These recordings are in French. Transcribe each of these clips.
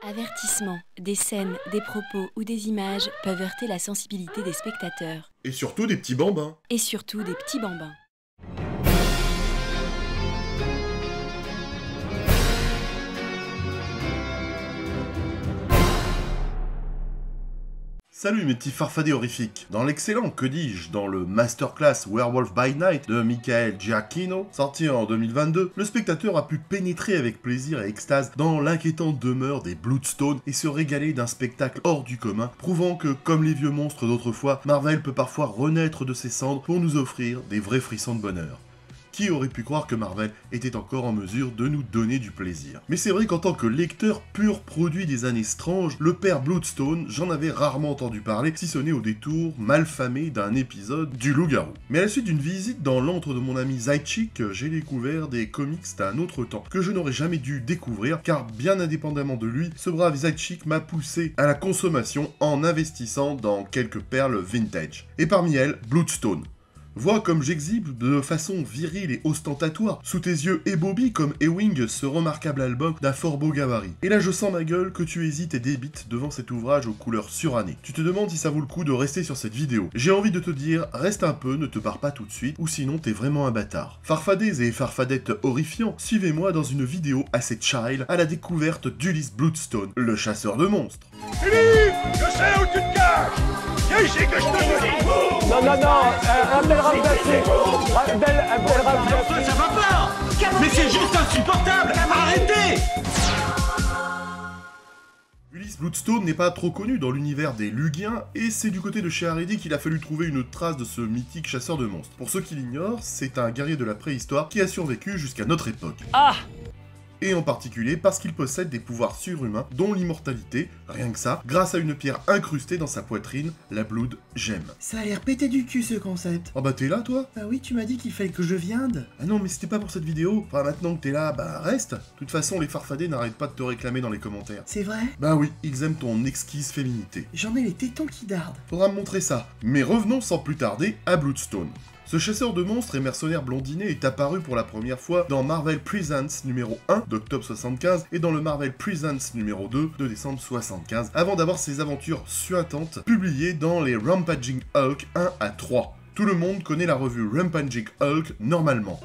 Avertissement. Des scènes, des propos ou des images peuvent heurter la sensibilité des spectateurs. Et surtout des petits bambins. Et surtout des petits bambins. Salut mes petits farfadets horrifiques. Dans l'excellent, que dis-je, dans le masterclass Werewolf by Night de Michael Giacchino, sorti en 2022, le spectateur a pu pénétrer avec plaisir et extase dans l'inquiétante demeure des Bloodstone et se régaler d'un spectacle hors du commun, prouvant que, comme les vieux monstres d'autrefois, Marvel peut parfois renaître de ses cendres pour nous offrir des vrais frissons de bonheur. Qui aurait pu croire que Marvel était encore en mesure de nous donner du plaisir? Mais c'est vrai qu'en tant que lecteur pur produit des années Strange, le père Bloodstone, j'en avais rarement entendu parler, si ce n'est au détour malfamé d'un épisode du Loup-Garou. Mais à la suite d'une visite dans l'antre de mon ami Zaychik, j'ai découvert des comics d'un autre temps, que je n'aurais jamais dû découvrir, car bien indépendamment de lui, ce brave Zaychik m'a poussé à la consommation en investissant dans quelques perles vintage. Et parmi elles, Bloodstone. Vois comme j'exhibe de façon virile et ostentatoire, sous tes yeux ébobis comme Ewing, ce remarquable album d'un fort beau gabarit. Et là je sens ma gueule que tu hésites et débites devant cet ouvrage aux couleurs surannées. Tu te demandes si ça vaut le coup de rester sur cette vidéo. J'ai envie de te dire, reste un peu, ne te barre pas tout de suite, ou sinon t'es vraiment un bâtard. Farfadets et farfadettes horrifiants, suivez-moi dans une vidéo assez child à la découverte d'Ulysse Bloodstone, le chasseur de monstres. Philippe, je sais où tu te caches. Viens ici que je te le dis. Non, Abdel remplacé. Abdel remplacé. Ça va pas. Mais c'est juste insupportable. Arrêtez. Ulysse Bloodstone n'est pas trop connu dans l'univers des Lugiens, et c'est du côté de chez Haredi qu'il a fallu trouver une trace de ce mythique chasseur de monstres. Pour ceux qui l'ignorent, c'est un guerrier de la préhistoire qui a survécu jusqu'à notre époque. Et en particulier parce qu'il possède des pouvoirs surhumains, dont l'immortalité, rien que ça, grâce à une pierre incrustée dans sa poitrine, la Blood Gem. Ça a l'air pété du cul ce concept. Oh bah t'es là toi? Bah oui, tu m'as dit qu'il fallait que je viande. Ah non mais c'était pas pour cette vidéo, enfin maintenant que t'es là, bah reste. De toute façon les farfadets n'arrêtent pas de te réclamer dans les commentaires. C'est vrai? Bah oui, ils aiment ton exquise féminité. J'en ai les tétons qui dardent. Faudra me montrer ça. Mais revenons sans plus tarder à Bloodstone. Ce chasseur de monstres et mercenaire blondinet est apparu pour la première fois dans Marvel Presents numéro 1 d'octobre 75 et dans le Marvel Presents numéro 2 de décembre 75, avant d'avoir ses aventures suintantes publiées dans les Rampaging Hulk 1 à 3. Tout le monde connaît la revue Rampaging Hulk normalement.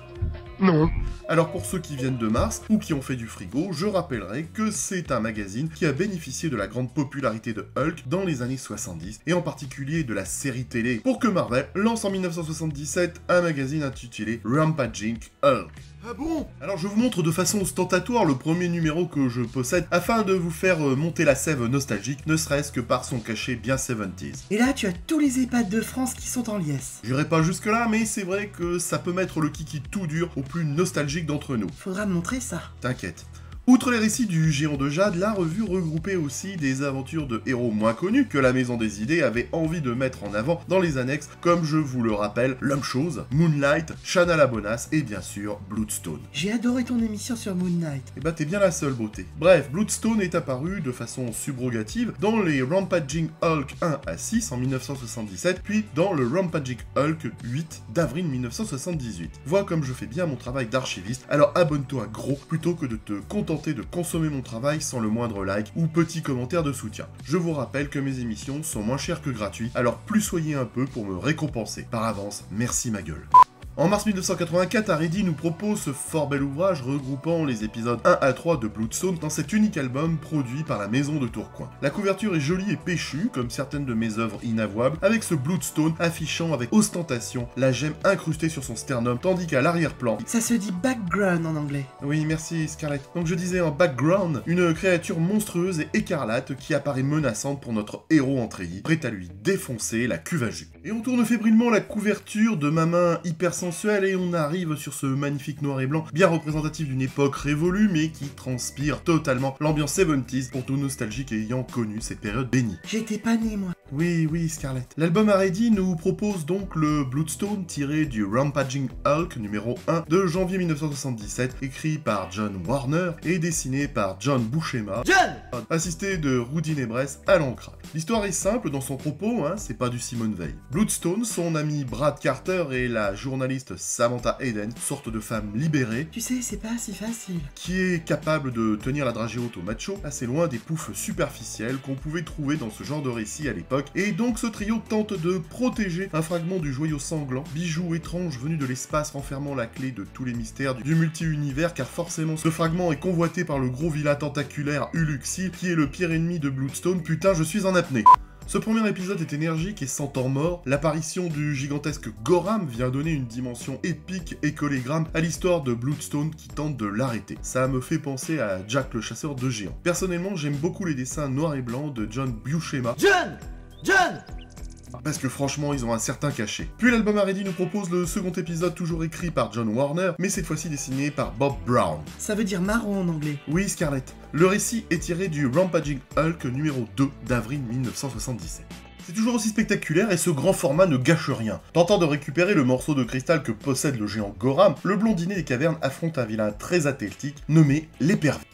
Non. Alors pour ceux qui viennent de Mars ou qui ont fait du frigo, je rappellerai que c'est un magazine qui a bénéficié de la grande popularité de Hulk dans les années 70, et en particulier de la série télé, pour que Marvel lance en 1977 un magazine intitulé Rampaging Hulk. Ah bon? Alors je vous montre de façon ostentatoire le premier numéro que je possède afin de vous faire monter la sève nostalgique, ne serait-ce que par son cachet bien 70s. Et là, tu as tous les EHPAD de France qui sont en liesse. J'irai pas jusque là, mais c'est vrai que ça peut mettre le kiki tout dur au plus nostalgique d'entre nous. Faudra me montrer ça. T'inquiète. Outre les récits du Géant de Jade, la revue regroupait aussi des aventures de héros moins connus que la Maison des Idées avait envie de mettre en avant dans les annexes, comme je vous le rappelle, L'Homme-Chose, Moonlight, Shanna la Bonasse et bien sûr Bloodstone. J'ai adoré ton émission sur Moon Knight. Et bah t'es bien la seule beauté. Bref, Bloodstone est apparu de façon subrogative dans les Rampaging Hulk 1 à 6 en 1977, puis dans le Rampaging Hulk 8 d'avril 1978. Vois comme je fais bien mon travail d'archiviste, alors abonne-toi gros plutôt que de te contenter de consommer mon travail sans le moindre like ou petit commentaire de soutien. Je vous rappelle que mes émissions sont moins chères que gratuites, alors plus soyez un peu pour me récompenser. Par avance, merci ma gueule. En mars 1984, Haredi nous propose ce fort bel ouvrage regroupant les épisodes 1 à 3 de Bloodstone dans cet unique album produit par la Maison de Tourcoing. La couverture est jolie et péchue, comme certaines de mes œuvres inavouables, avec ce Bloodstone affichant avec ostentation la gemme incrustée sur son sternum, tandis qu'à l'arrière-plan... Ça se dit background en anglais. Oui, merci Scarlett. Donc je disais en background, une créature monstrueuse et écarlate qui apparaît menaçante pour notre héros en treillis, prêt à lui défoncer la cuve à jus. Et on tourne fébrilement la couverture de ma main hyper sensuel et on arrive sur ce magnifique noir et blanc, bien représentatif d'une époque révolue mais qui transpire totalement l'ambiance 70s pour tout nostalgique ayant connu cette période bénie. J'étais pas né moi. Oui, Scarlett. L'album Haredi nous propose donc le Bloodstone tiré du Rampaging Hulk numéro 1 de janvier 1977, écrit par John Warner et dessiné par John Buscema, assisté de Rudy Nebres à l'encre. L'histoire est simple dans son propos, c'est pas du Simone Veil. Bloodstone, son ami Brad Carter et la journaliste scénariste Samantha Eden, sorte de femme libérée, Tu sais, c'est pas si facile. qui est capable de tenir la dragée haute au macho, assez loin des poufs superficiels qu'on pouvait trouver dans ce genre de récit à l'époque, et donc ce trio tente de protéger un fragment du joyau sanglant, bijou étrange venu de l'espace renfermant la clé de tous les mystères du multi-univers, car forcément ce fragment est convoité par le gros vilain tentaculaire Uluxy, qui est le pire ennemi de Bloodstone. Putain, je suis en apnée. Ce premier épisode est énergique et sans temps mort. L'apparition du gigantesque Goram vient donner une dimension épique et collégramme à l'histoire de Bloodstone qui tente de l'arrêter. Ça me fait penser à Jack le chasseur de géants. Personnellement, j'aime beaucoup les dessins noirs et blancs de John Buscema. John Parce que franchement, ils ont un certain cachet. Puis l'album Ready nous propose le second épisode toujours écrit par John Warner, mais cette fois-ci dessiné par Bob Brown. Ça veut dire marron en anglais. Oui, Scarlett. Le récit est tiré du Rampaging Hulk numéro 2 d'avril 1977. C'est toujours aussi spectaculaire et ce grand format ne gâche rien. Tentant de récupérer le morceau de cristal que possède le géant Goram, le blondinet des cavernes affronte un vilain très athlétique nommé l'Épervier.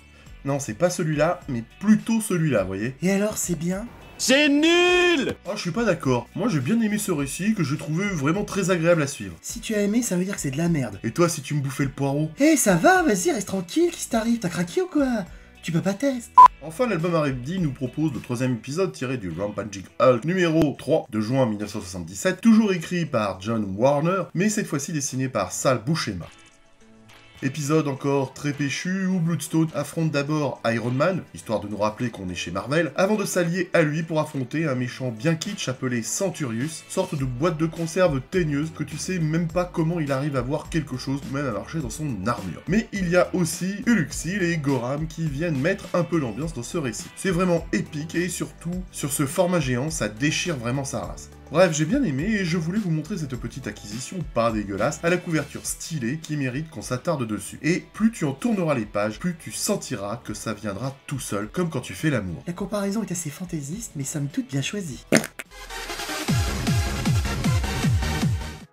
Non, c'est pas celui-là, mais plutôt celui-là, voyez. Et alors, c'est bien? C'est nul! Ah, je suis pas d'accord. Moi, j'ai bien aimé ce récit que j'ai trouvé vraiment très agréable à suivre. Si tu as aimé, ça veut dire que c'est de la merde. Et toi, si tu me bouffais le poireau? Eh, ça va, vas-y, reste tranquille, qu'est-ce qui t'arrive? T'as craqué ou quoi? Tu peux pas tester. Enfin, l'album Ready nous propose le troisième épisode tiré du Rampaging Hulk numéro 3 de juin 1977, toujours écrit par John Warner, mais cette fois-ci dessiné par Sal Buscema. Épisode encore très péchu où Bloodstone affronte d'abord Iron Man, histoire de nous rappeler qu'on est chez Marvel, avant de s'allier à lui pour affronter un méchant bien kitsch appelé Centurius, sorte de boîte de conserve teigneuse que tu sais même pas comment il arrive à voir quelque chose ou même à marcher dans son armure. Mais il y a aussi Uluxy et Goram qui viennent mettre un peu l'ambiance dans ce récit. C'est vraiment épique et surtout, sur ce format géant, ça déchire vraiment sa race. Bref, j'ai bien aimé et je voulais vous montrer cette petite acquisition pas dégueulasse, à la couverture stylée qui mérite qu'on s'attarde dessus. Et plus tu en tourneras les pages, plus tu sentiras que ça viendra tout seul, comme quand tu fais l'amour. La comparaison est assez fantaisiste, mais somme toute bien choisie.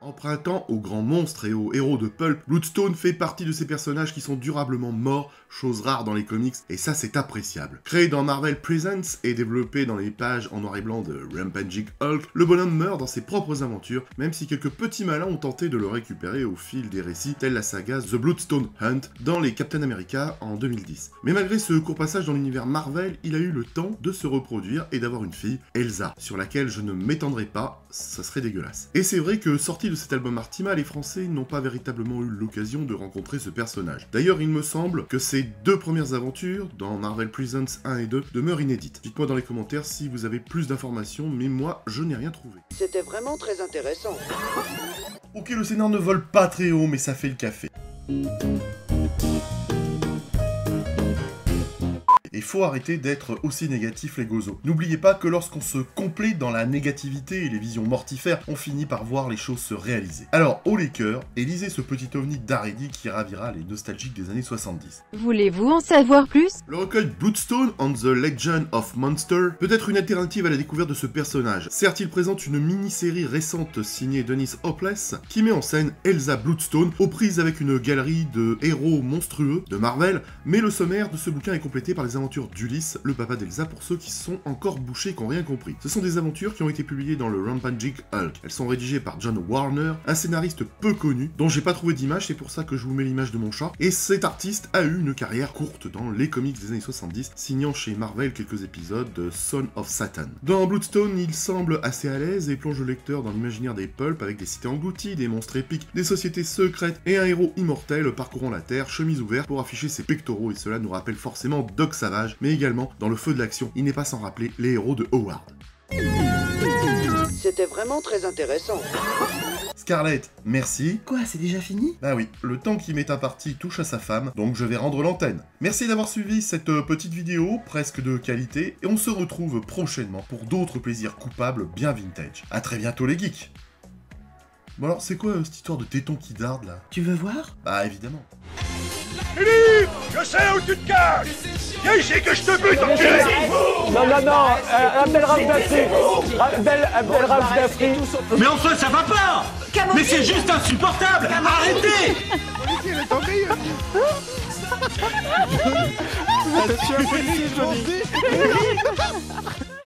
Empruntant aux grands monstres et aux héros de pulp, Bloodstone fait partie de ces personnages qui sont durablement morts, chose rare dans les comics, et ça c'est appréciable. Créé dans Marvel Presents et développé dans les pages en noir et blanc de Rampaging Hulk, le bonhomme meurt dans ses propres aventures, même si quelques petits malins ont tenté de le récupérer au fil des récits, tels la saga The Bloodstone Hunt dans les Captain America en 2010. Mais malgré ce court passage dans l'univers Marvel, il a eu le temps de se reproduire et d'avoir une fille, Elsa, sur laquelle je ne m'étendrai pas, ça serait dégueulasse. Et c'est vrai que sorti de cet album Artima, les Français n'ont pas véritablement eu l'occasion de rencontrer ce personnage. D'ailleurs, il me semble que ces deux premières aventures, dans Marvel Presents 1 et 2, demeurent inédites. Dites-moi dans les commentaires si vous avez plus d'informations, mais moi, je n'ai rien trouvé. C'était vraiment très intéressant. Ok, le scénar ne vole pas très haut, mais ça fait le café. Et faut arrêter d'être aussi négatif les gozos. N'oubliez pas que lorsqu'on se complaît dans la négativité et les visions mortifères, on finit par voir les choses se réaliser. Alors, haut les cœurs, et lisez ce petit ovni d'Aredi qui ravira les nostalgiques des années 70. Voulez-vous en savoir plus? Le recueil Bloodstone and the Legend of Monster peut être une alternative à la découverte de ce personnage. Certes, il présente une mini-série récente signée Dennis Hopeless qui met en scène Elsa Bloodstone aux prises avec une galerie de héros monstrueux de Marvel, mais le sommaire de ce bouquin est complété par les aventures d'Ulysse, le papa d'Elsa pour ceux qui sont encore bouchés et qui n'ont rien compris. Ce sont des aventures qui ont été publiées dans le Rampaging Hulk. Elles sont rédigées par John Warner, un scénariste peu connu, dont j'ai pas trouvé d'image, c'est pour ça que je vous mets l'image de mon chat. Et cet artiste a eu une carrière courte dans les comics des années 70, signant chez Marvel quelques épisodes de Son of Satan. Dans Bloodstone, il semble assez à l'aise et plonge le lecteur dans l'imaginaire des pulps avec des cités englouties, des monstres épiques, des sociétés secrètes et un héros immortel parcourant la Terre, chemise ouverte pour afficher ses pectoraux, et cela nous rappelle forcément Doc Savage, mais également, dans le feu de l'action, il n'est pas sans rappeler les héros de Howard. C'était vraiment très intéressant. Scarlett, merci. Quoi, c'est déjà fini? Bah oui, le temps qui m'est imparti touche à sa femme, donc je vais rendre l'antenne. Merci d'avoir suivi cette petite vidéo, presque de qualité, et on se retrouve prochainement pour d'autres plaisirs coupables bien vintage. A très bientôt les geeks. Bon alors, c'est quoi cette histoire de téton qui darde là? Tu veux voir? Bah évidemment. Philippe, je sais où tu te caches. Viens ici que je te bute, enculé. Non, Abdel Rabdafri. Mais enfin, ça va pas! Mais c'est juste insupportable! Arrêtez! Je suis un peu